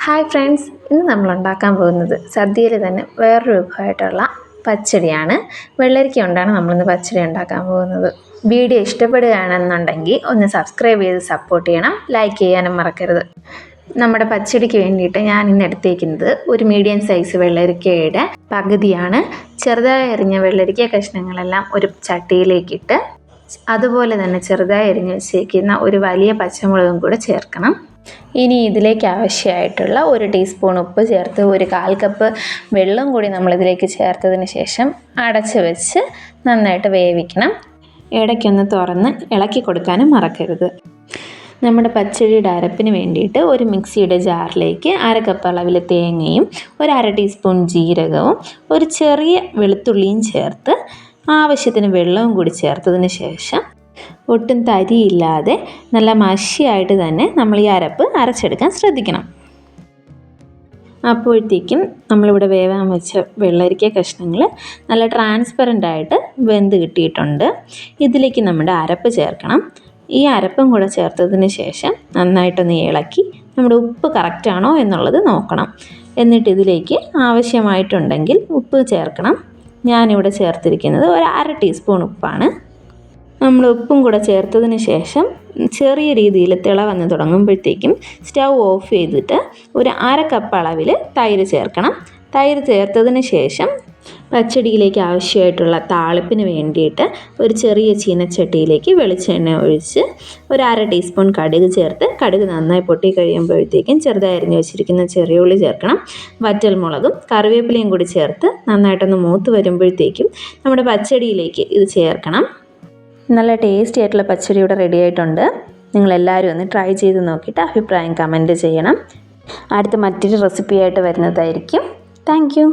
Hi friends, ഇന്ന് നമ്മൾ ഉണ്ടാക്കാൻ പോകുന്നത് സദ്യയിൽ തന്നെ വേറൊരു വിഭവമായിട്ടുള്ള പച്ചടിയാണ്. വെള്ളരിക്ക കൊണ്ടാണ് നമ്മളിന്ന് പച്ചടി ഉണ്ടാക്കാൻ പോകുന്നത്. വീഡിയോ ഇഷ്ടപ്പെടുകയാണെന്നുണ്ടെങ്കിൽ ഒന്ന് സബ്സ്ക്രൈബ് ചെയ്ത് സപ്പോർട്ട് ചെയ്യണം, ലൈക്ക് ചെയ്യാനും മറക്കരുത്. നമ്മുടെ പച്ചടിക്ക് വേണ്ടിയിട്ട് ഞാൻ ഇന്ന് എടുത്തേക്കുന്നത് ഒരു മീഡിയം സൈസ് വെള്ളരിക്കയുടെ പകുതിയാണ്. ചെറുതായി അരിഞ്ഞ വെള്ളരിക്ക കഷ്ണങ്ങളെല്ലാം ഒരു ചട്ടിയിലേക്കിട്ട് അതുപോലെ തന്നെ ചെറുതായി അരിഞ്ഞ് വെച്ചേക്കുന്ന ഒരു വലിയ പച്ചമുളകും കൂടെ ചേർക്കണം. ഇനി ഇതിലേക്ക് ആവശ്യമായിട്ടുള്ള 1 ടീസ്പൂൺ ഉപ്പ് ചേർത്ത് 1/4 കപ്പ് വെള്ളം കൂടി നമ്മളിതിലേക്ക് ചേർത്തതിന് ശേഷം അടച്ച് വെച്ച് നന്നായിട്ട് വേവിക്കണം. ഇടയ്ക്കൊന്ന് തുറന്ന് ഇളക്കി കൊടുക്കാനും മറക്കരുത്. നമ്മുടെ പച്ചടിയുടെ അരപ്പിന് വേണ്ടിയിട്ട് ഒരു മിക്സിയുടെ ജാറിലേക്ക് 1/2 കപ്പ് അളവിൽ തേങ്ങയും 1/2 ടീസ്പൂൺ ജീരകവും ഒരു ചെറിയ വെളുത്തുള്ളിയും ചേർത്ത് ആവശ്യത്തിന് വെള്ളവും കൂടി ചേർത്തതിന് ശേഷം ഒട്ടും തരിയില്ലാതെ നല്ല മഷിയായിട്ട് തന്നെ നമ്മൾ ഈ അരപ്പ് അരച്ചെടുക്കാൻ ശ്രദ്ധിക്കണം. അപ്പോഴത്തേക്കും നമ്മളിവിടെ വേവാൻ വെച്ച വെള്ളരിക്ക കഷ്ണങ്ങൾ നല്ല ട്രാൻസ്പെറൻ്റ് ആയിട്ട് വെന്ത് കിട്ടിയിട്ടുണ്ട്. ഇതിലേക്ക് നമ്മുടെ അരപ്പ് ചേർക്കണം. ഈ അരപ്പും കൂടെ ചേർത്തതിന് ശേഷം നന്നായിട്ടൊന്ന് ഇളക്കി നമ്മുടെ ഉപ്പ് കറക്റ്റാണോ എന്നുള്ളത് നോക്കണം. എന്നിട്ട് ഇതിലേക്ക് ആവശ്യമായിട്ടുണ്ടെങ്കിൽ ഉപ്പ് ചേർക്കണം. ഞാനിവിടെ ചേർത്തിരിക്കുന്നത് 1/2 ടീസ്പൂൺ ഉപ്പാണ്. നമ്മൾ ഉപ്പും കൂടെ ചേർത്തതിന് ശേഷം ചെറിയ രീതിയിൽ തിള വന്ന് തുടങ്ങുമ്പോഴത്തേക്കും സ്റ്റൗ ഓഫ് ചെയ്തിട്ട് ഒരു 1/2 കപ്പ് അളവിൽ തൈര് ചേർക്കണം. തൈര് ചേർത്തതിന് ശേഷം പച്ചടിയിലേക്ക് ആവശ്യമായിട്ടുള്ള താളിപ്പിന് വേണ്ടിയിട്ട് ഒരു ചെറിയ ചീനച്ചട്ടിയിലേക്ക് വെളിച്ചെണ്ണ ഒഴിച്ച് 1/2 ടീസ്പൂൺ കടുക് ചേർത്ത് കടുക് നന്നായി പൊട്ടി കഴിയുമ്പോഴത്തേക്കും ചെറുതായി അരിഞ്ഞ് വെച്ചിരിക്കുന്ന ചെറിയ ഉള്ളി ചേർക്കണം. വറ്റൽമുളകും കറിവേപ്പിലയും കൂടി ചേർത്ത് നന്നായിട്ടൊന്ന് മൂത്ത് വരുമ്പോഴത്തേക്കും നമ്മുടെ പച്ചടിയിലേക്ക് ഇത് ചേർക്കണം. നല്ല ടേസ്റ്റി ആയിട്ടുള്ള പച്ചടി ഇവിടെ റെഡി ആയിട്ടുണ്ട്. നിങ്ങളെല്ലാവരും ഒന്ന് ട്രൈ ചെയ്ത് നോക്കിയിട്ട് അഭിപ്രായം കമൻറ്റ് ചെയ്യണം. അടുത്ത മറ്റൊരു റെസിപ്പിയായിട്ട് വരുന്നതായിരിക്കും. Thank you.